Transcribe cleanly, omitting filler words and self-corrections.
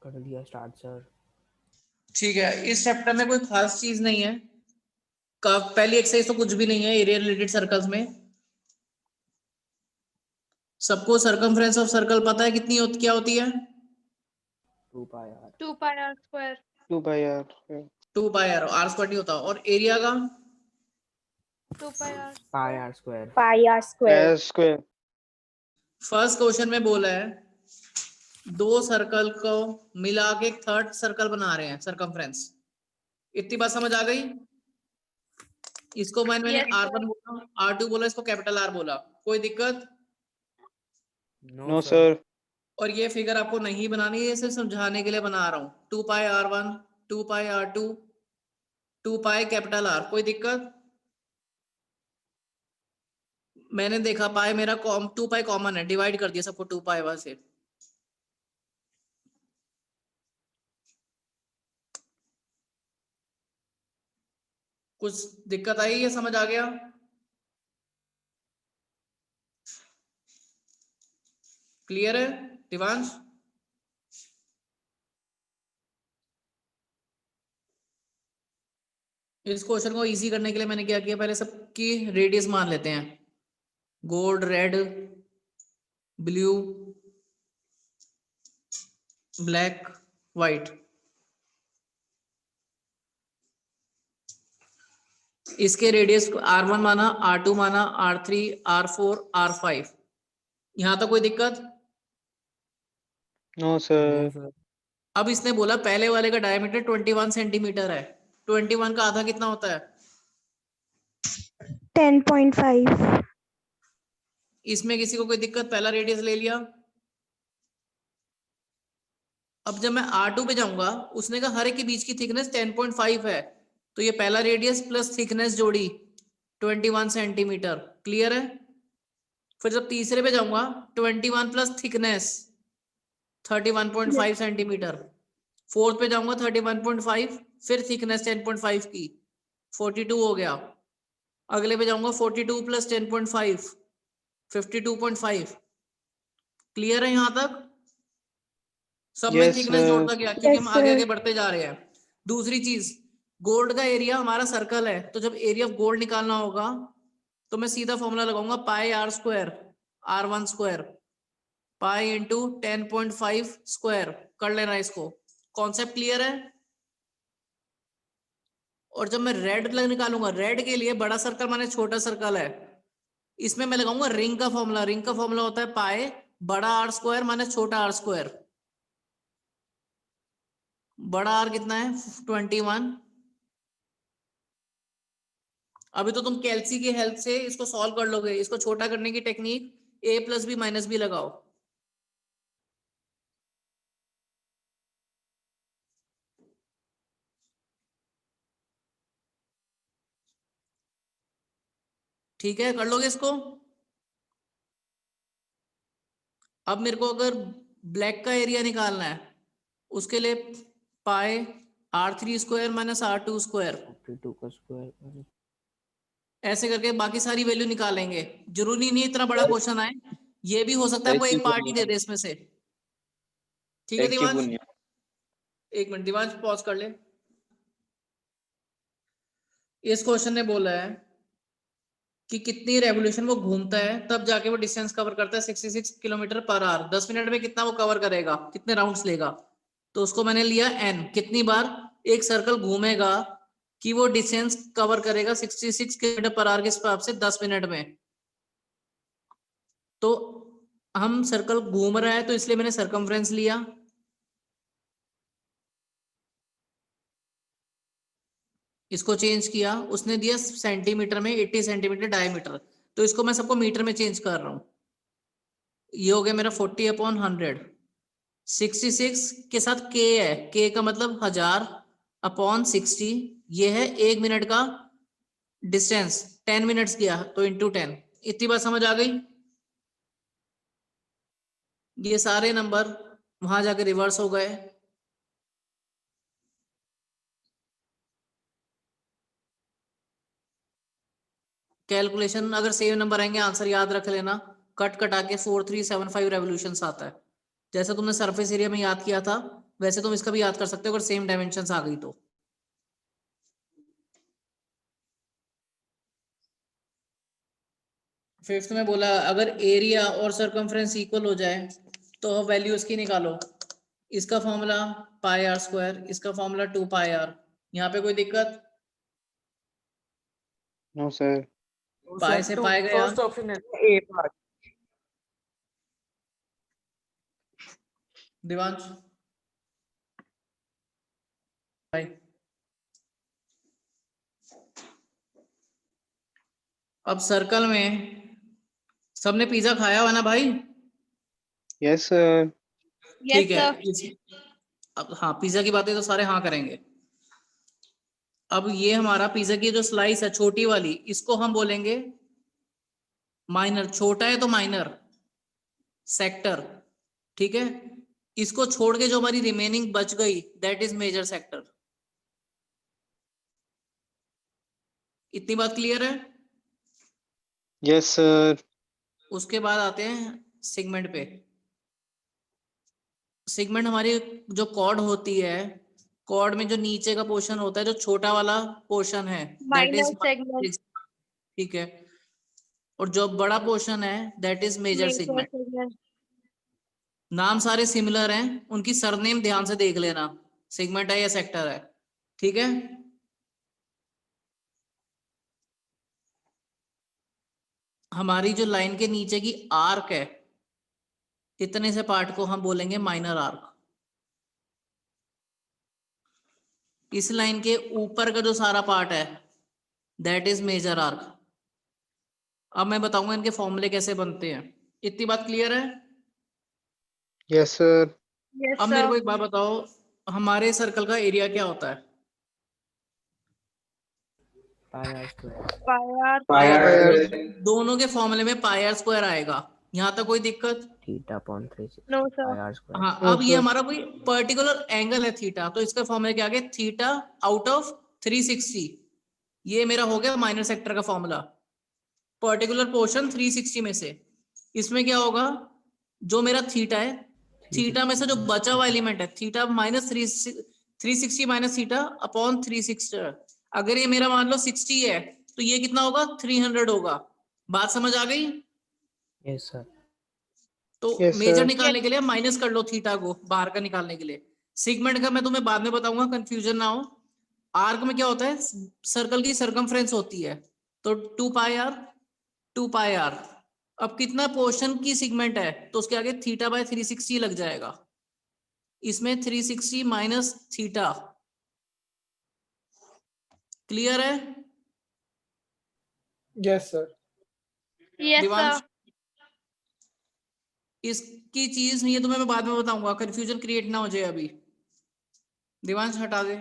कर दिया start sir. ठीक है, इस चैप्टर में कोई खास चीज नहीं है। पहली एक्सरसाइज तो कुछ भी नहीं है एरिया रिलेटेड सर्कल्स में। सबको सरकमफ्रेंस ऑफ सर्कल पता है कितनी क्या होती है? 2 pi r. 2 pi r square. 2 pi r 2 pi r, r square नहीं होता। और एरिया का 2 pi r pi r square. Pi r square. S square. First question में बोला है दो सर्कल को मिला के एक थर्ड सर्कल बना रहे हैं सरकमफ्रेंस। इतनी बात समझ आ गई? इसको मैंने Yes, R1 बोला, R2 बोला, इसको कैपिटल आर बोला। कोई दिक्कत? No sir. और ये फिगर आपको नहीं बनानी है, सिर्फ समझाने के लिए बना रहा हूं। 2 पाई R1, 2 पाई R2, 2 पाई कैपिटल आर। कोई दिक्कत? मैंने देखा पाई मेरा 2 पाई कॉमन है, डिवाइड कर दिया सबको 2 पाई वहां से। कुछ दिक्कत आई या समझ आ गया? क्लियर है दिवांश? इस क्वेश्चन को इजी करने के लिए मैंने क्या किया, पहले सबकी रेडियस मान लेते हैं। Gold, red, blue, black, white. इसके रेडियस R1 माना, R2 माना, R3, R4, R5। यहां तक कोई दिक्कत? No sir. अब इसने बोला पहले वाले का डायमीटर 21 सेंटीमीटर है। 21 का आधा कितना होता है? 10.5। इसमें किसी को कोई दिक्कत? पहला रेडियस ले लिया। अब जब मैं R2 पे जाऊंगा, उसने कहा हर एक के बीच की थिकनेस 10.5 है, तो ये पहला रेडियस प्लस थिकनेस जोड़ी 21 सेंटीमीटर। क्लियर है? फिर जब तीसरे पे जाऊंगा, 21 प्लस थिकनेस 31.5 सेंटीमीटर। फोर्थ पे जाऊंगा 31.5, फिर थिकनेस 10.5 की 42 हो गया। अगले पे जाऊंगा 42 प्लस 10.5 52.5। क्लियर है यहां तक? सब में Yes, थिकनेस जोड़ता गया क्योंकि हम Yes, आगे sir. आगे बढ़ते जा रहे हैं। दूसरी चीज, गोल्ड का एरिया हमारा सर्कल है, तो जब एरिया ऑफ गोल्ड निकालना होगा तो मैं सीधा फॉर्मूला लगाऊंगा pi r square, R1 square pi into 10.5 square. कर लेना इसको। कॉन्सेप्ट क्लियर है? और जब मैं रेड निकालूंगा, रेड के लिए बड़ा सर्कल माने छोटा सर्कल है, इसमें मैं लगाऊंगा रिंग का फॉर्मूला। रिंग का फॉर्मूला होता है पाई बड़ा आर स्क्वायर माने छोटा आर स्क्वायर। बड़ा आर कितना है? 21। अभी तो तुम कैलसी की हेल्प से इसको सॉल्व कर लोगे। इसको छोटा करने की technique a plus b minus b लगाओ। ठीक है, कर लोगे इसको? अब मेरे को अगर ब्लैक का एरिया निकालना है, उसके लिए पाई R3 square minus R2 square, 52 का स्क्वायर। ऐसे करके बाकी सारी वैल्यू निकालेंगे। जरूरी नहीं इतना बड़ा क्वेश्चन आए, ये भी हो सकता है आपको एक पार्ट ही दे दे इसमें से। ठीक है दिवांश? एक मिनट दिवांश, पॉज कर ले। इस क्वेश्चन ने बोला है कि कितनी रेवोल्यूशन वो घूमता है तब जाके वो डिस्टेंस कवर करता है 66 किलोमीटर पर आवर। 10 मिनट में कितना वो कवर करेगा, कितने राउंड्स लेगा? तो उसको मैंने लिया n, कितनी बार एक सर्कल घूमेगा कि वो डिस्टेंस कवर करेगा 66 किलोमीटर पर आवर के हिसाब से 10 मिनट में। तो हम सर्कल घूम रहा है तो इसलिए मैंने सरकमफ्रेंस लिया। इसको चेंज किया, उसने दिया सेंटीमीटर में 80 सेंटीमीटर डायमीटर, तो इसको मैं सबको मीटर में चेंज कर रहा हूं। ये हो गया मेरा 40/100। 66 के साथ k है, k का मतलब 1000/60। ये है 1 मिनट का डिस्टेंस, 10 मिनट्स किया तो इंटू 10। इतनी बात समझ आ गई? ये सारे नंबर वहां जाके रिवर्स हो गए। कैलकुलेशन अगर सेम नंबर आएंगे, आंसर याद रख लेना। कट कटा के 4375 रेवोल्यूशन आता है। जैसे तुमने सरफेस एरिया में याद किया था वैसे तुम इसका भी याद कर सकते हो अगर सेम डायमेंशंस आ गई तो। फिफ्थ में बोला अगर एरिया और सरकमफ्रेंस इक्वल हो जाए तो वैल्यू इसकी निकालो। इसका फॉर्मूला पाई आर स्क्वायर, इसका फॉर्मूला 2 पाई आर। यहाँ पे कोई दिक्कत? No sir. पाई से पाई गया, फर्स्ट ऑप्शन है ए पार्ट। दिवांश भाई। अब सर्कल में सबने पिज्जा खाया हुआ ना भाई? Yes sir. Yes, ठीक है sir. अब हाँ पिज्जा की बातें तो सारे हाँ करेंगे। अब ये हमारा पिज्जा की जो स्लाइस है छोटी वाली, इसको हम बोलेंगे माइनर। छोटा है तो माइनर सेक्टर, ठीक है। इसको छोड़ के जो हमारी रिमेनिंग बच गई दैट इज मेजर सेक्टर। इतनी बात क्लियर है? Yes sir. उसके बाद आते हैं सेगमेंट पे। सेगमेंट हमारी जो कॉर्ड होती है, कॉर्ड में जो नीचे का पोर्शन होता है, जो छोटा वाला पोर्शन है दैट Minor इज, segment. ठीक है। और जो बड़ा पोर्शन है that is major Major segment. segment. नाम सारे सिमिलर हैं, उनकी सरनेम ध्यान से देख लेना, सेगमेंट है या सेक्टर है, ठीक है। हमारी जो लाइन के नीचे की आर्क है, इतने से पार्ट को हम बोलेंगे माइनर आर्क। इस लाइन के ऊपर का जो सारा पार्ट है दैट इज मेजर आर्क। अब मैं बताऊंगा इनके फॉर्मूले कैसे बनते हैं। इतनी बात क्लियर है? Yes sir. Yes, अब मेरे को sir. एक बात बताओ, हमारे सर्कल का एरिया क्या होता है? पाई आर स्क्वायर। Pi r. दोनों के फॉर्मूले में पाई आर स्क्वायर आएगा। यहाँ तक कोई दिक्कत? Theta upon 360 No, sir. Pi r square. हाँ, No, अब ये sir. हमारा कोई पर्टिकुलर एंगल है थीटा, तो इसका फॉर्मूला क्या आ गया? Theta out of 360। ये मेरा हो गया माइनर सेक्टर का फॉर्मूला। पर्टिकुलर पोर्शन 360 में से इसमें क्या होगा, जो मेरा थीटा है, थीटा में से जो बचा हुआ एलिमेंट है, theta minus 360 minus theta upon 360। अगर ये मेरा मान लो 60 है तो ये कितना होगा? 300 होगा। बात समझ आ गई? Yes sir. तो Yes, मेजर sir. निकालने के लिए माइनस कर लो थीटा को, बाहर का निकालने के लिए। सिगमेंट का मैं तुम्हें बाद में बताऊंगा, कंफ्यूजन ना हो। आर्क में क्या होता है, सर्कल की सरकमफ्रेंस होती है, तो 2 पाई आर, 2 पाई आर। अब कितना पोर्शन की सिगमेंट है तो उसके आगे थीटा बाय 360 लग जाएगा। इसमें 360 माइनस थीटा। क्लियर है? Yes sir. Yes, Divansh, sir. इसकी चीज ये तुम्हें मैं बाद में बताऊंगा, कंफ्यूजन क्रिएट ना हो जाए अभी। दिवांश हटा दे।